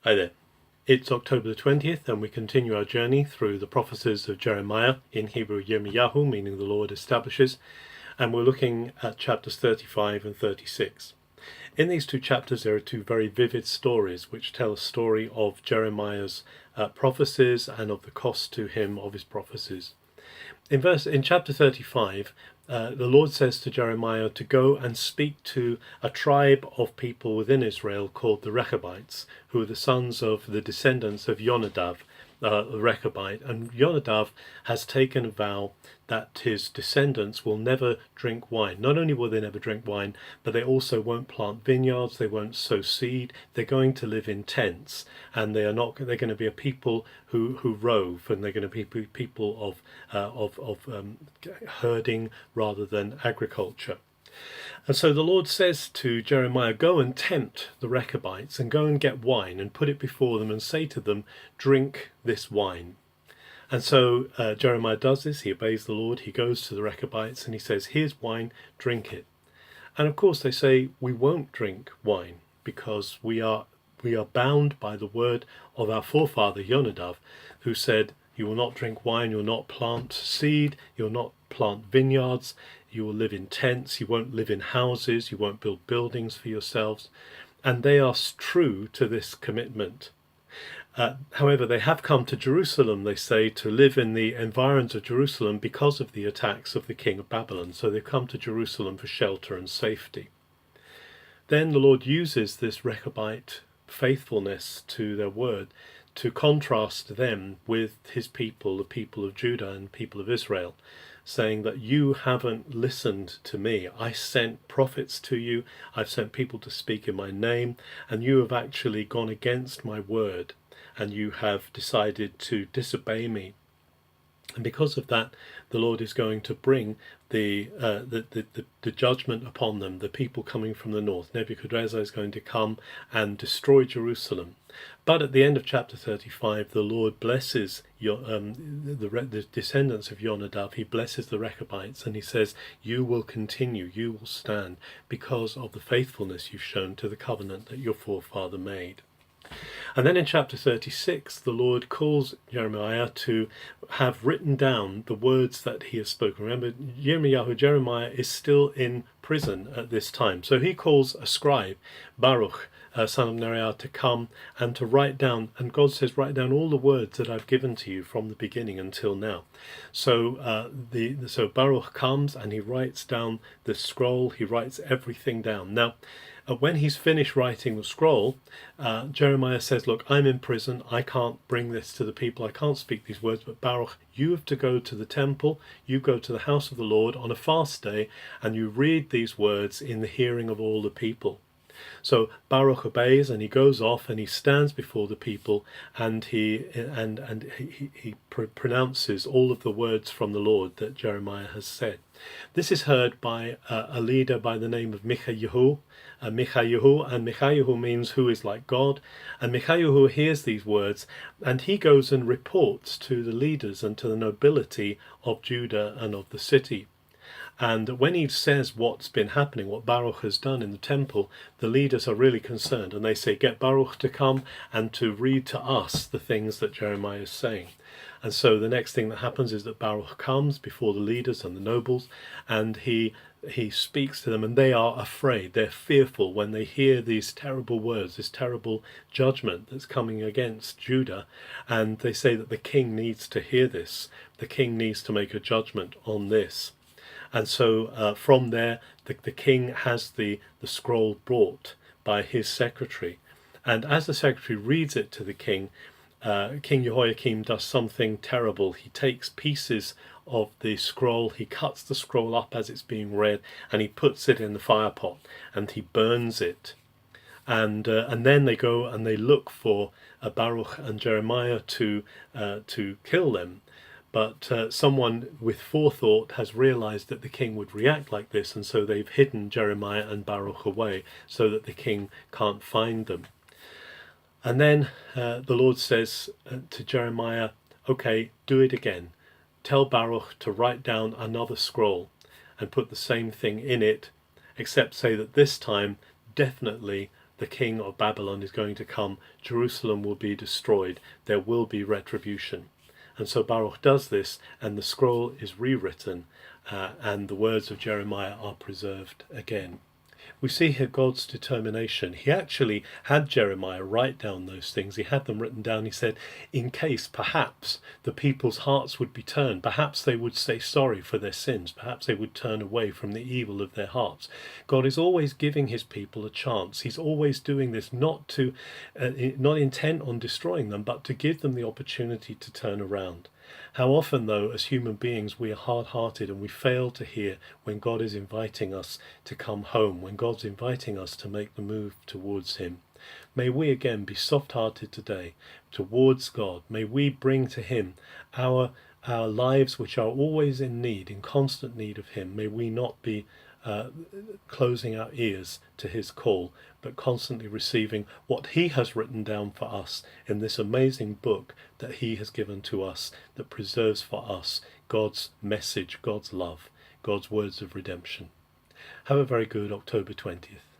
Hi there. It's October the 20th, and we continue our journey through the prophecies of Jeremiah, in Hebrew Yirmiyahu, meaning the Lord establishes, and we're looking at chapters 35 and 36. In these two chapters there are two very vivid stories which tell a story of Jeremiah's prophecies and of the cost to him of his prophecies. In chapter 35, the Lord says to Jeremiah to go and speak to a tribe of people within Israel called the Rechabites, who are the sons of the descendants of Jonadab, the Rechabite. And Jonadab has taken a vow that his descendants will never drink wine. Not only will they never drink wine, but they also won't plant vineyards, they won't sow seed, they're going to live in tents, and they're going to be a people who rove, and they're going to be people of herding rather than agriculture. And so the Lord says to Jeremiah, go and tempt the Rechabites and go and get wine and put it before them and say to them, drink this wine. And so Jeremiah does this. He obeys the Lord. He goes to the Rechabites and he says, here's wine, drink it. And of course they say, we won't drink wine because we are bound by the word of our forefather Jonadab, who said, you will not drink wine, you will not plant seed, you will not plant vineyards, you will live in tents, you won't live in houses, you won't build buildings for yourselves. And they are true to this commitment. However, they have come to Jerusalem, they say, to live in the environs of Jerusalem because of the attacks of the king of Babylon. So they've come to Jerusalem for shelter and safety. Then the Lord uses this Rechabite faithfulness to their word to contrast them with his people, the people of Judah and people of Israel, saying that you haven't listened to me. I sent prophets to you, I've sent people to speak in my name, and you have actually gone against my word, and you have decided to disobey me. And because of that, the Lord is going to bring the judgment upon them, the people coming from the north. Nebuchadnezzar is going to come and destroy Jerusalem. But at the end of chapter 35, the Lord blesses the descendants of Jonadab. He blesses the Rechabites, and he says, you will continue, you will stand, because of the faithfulness you've shown to the covenant that your forefather made. And then in chapter 36, the Lord calls Jeremiah to have written down the words that he has spoken. Remember, Jeremiah is still in prison at this time. So he calls a scribe, Barukh, son of Neriah, to come and to write down. And God says, write down all the words that I've given to you from the beginning until now. So so Barukh comes and he writes down the scroll. He writes everything down. Now, when he's finished writing the scroll, Jeremiah says, look, I'm in prison. I can't bring this to the people. I can't speak these words. But Barukh, you have to go to the temple. You go to the house of the Lord on a fast day, and you read these words in the hearing of all the people. So Barukh obeys, and he goes off and he stands before the people, and he pronounces all of the words from the Lord that Jeremiah has said. This is heard by a leader by the name of Michayahu. Michayahu means who is like God. And Michayahu hears these words, and he goes and reports to the leaders and to the nobility of Judah and of the city. And when he says what's been happening, what Barukh has done in the temple, the leaders are really concerned, and they say, get Barukh to come and to read to us the things that Jeremiah is saying. And so the next thing that happens is that Barukh comes before the leaders and the nobles, and he speaks to them, and they are afraid. They're fearful when they hear these terrible words, this terrible judgment that's coming against Judah. And they say that the king needs to hear this. The king needs to make a judgment on this. And so from there, the king has the scroll brought by his secretary. And as the secretary reads it to the king, King Jehoiakim does something terrible. He takes pieces of the scroll, he cuts the scroll up as it's being read, and he puts it in the fire pot, and he burns it. And then they go and they look for Barukh and Jeremiah to kill them. But someone with forethought has realized that the king would react like this, and so they've hidden Jeremiah and Barukh away so that the king can't find them. And then the Lord says to Jeremiah, okay, do it again. Tell Barukh to write down another scroll and put the same thing in it, except say that this time definitely the king of Babylon is going to come, Jerusalem will be destroyed, there will be retribution. And so Barukh does this, and the scroll is rewritten, and the words of Jeremiah are preserved again. We see here God's determination. He actually had Jeremiah write down those things. He had them written down. He said, in case perhaps the people's hearts would be turned, perhaps they would say sorry for their sins, perhaps they would turn away from the evil of their hearts. God is always giving his people a chance. He's always doing this not intent on destroying them, but to give them the opportunity to turn around. How often, though, as human beings, we are hard-hearted and we fail to hear when God is inviting us to come home, when God's inviting us to make the move towards him. May we again be soft-hearted today towards God. May we bring to him our lives which are always in need, in constant need of him. May we not be closing our ears to his call, but constantly receiving what he has written down for us in this amazing book that he has given to us, that preserves for us God's message, God's love, God's words of redemption. Have a very good October 20th.